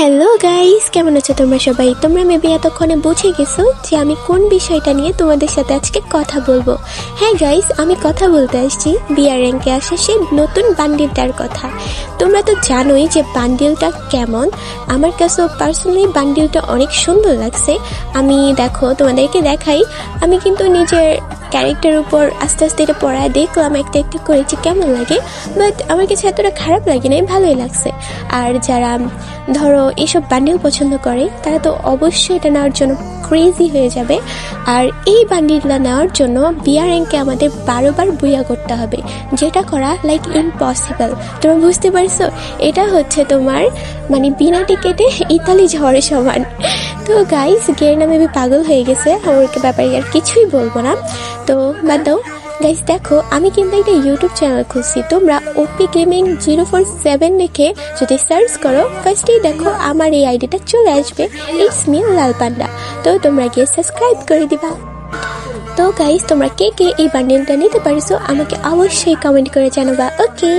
Hello guys, কেমন আছো তোমরা সবাই? তোমরা মেবি এতক্ষণে বুঝে গেছো যে আমি কোন বিষয়টা নিয়ে তোমাদের সাথে আজকে কথা বলবো। হ্যাঁ গাইস, আমি কথা বলতে আসছি বিআর র্যাঙ্কে আসা সেই নতুন বান্ডিলটার কথা। তোমরা তো জানোই যে বান্ডিলটা কেমন। আমার কাছেও পার্সোনালি বান্ডিলটা অনেক সুন্দর লাগছে। আমি দেখো তোমাদেরকে দেখাই, আমি কিন্তু নিজের ক্যারেক্টার উপর আস্তে আস্তে এটা পড়ায় দেখলাম, একটা একটা করেছি কেমন লাগে, বাট আমার কাছে এতটা খারাপ লাগে নাই, ভালোই লাগছে। আর যারা ধরো এইসব বান্ডিল পছন্দ করে তারা তো অবশ্যই এটা নেওয়ার জন্য ক্রেজি হয়ে যাবে। আর এই বান্ডিলটা নেওয়ার জন্য বিআর র্যাঙ্কে আমাদের 12বার বুইয়া করতে হবে, যেটা করা লাইক ইম্পসিবল। তোমরা বুঝতে পারছো? এটা হচ্ছে তোমার মানে বিনা টিকেটে ইতালি যাওয়ার সমান। তো গাইস, গের নামে আমি পাগল হয়ে গেছে, আমার ব্যাপারে আর কিছুই বলবো না, তো বাদ দাও। গাইস দেখো, আমি কিন্তু একটা ইউটিউব চ্যানেল খুলছি, তোমরা ওপি গেমিং 047 লিখে যদি সার্চ করো ফার্স্টেই দেখো আমার এই আইডিটা চলে আসবে, ইটস মি লাল পান্ডা। তো তোমরা গিয়ে সাবস্ক্রাইব করে দিবা। তো গাইস, তোমরা কে কে এই বান্ডেলটা নিতে পারছো আমাকে অবশ্যই কমেন্ট করে জানাবা। ওকে।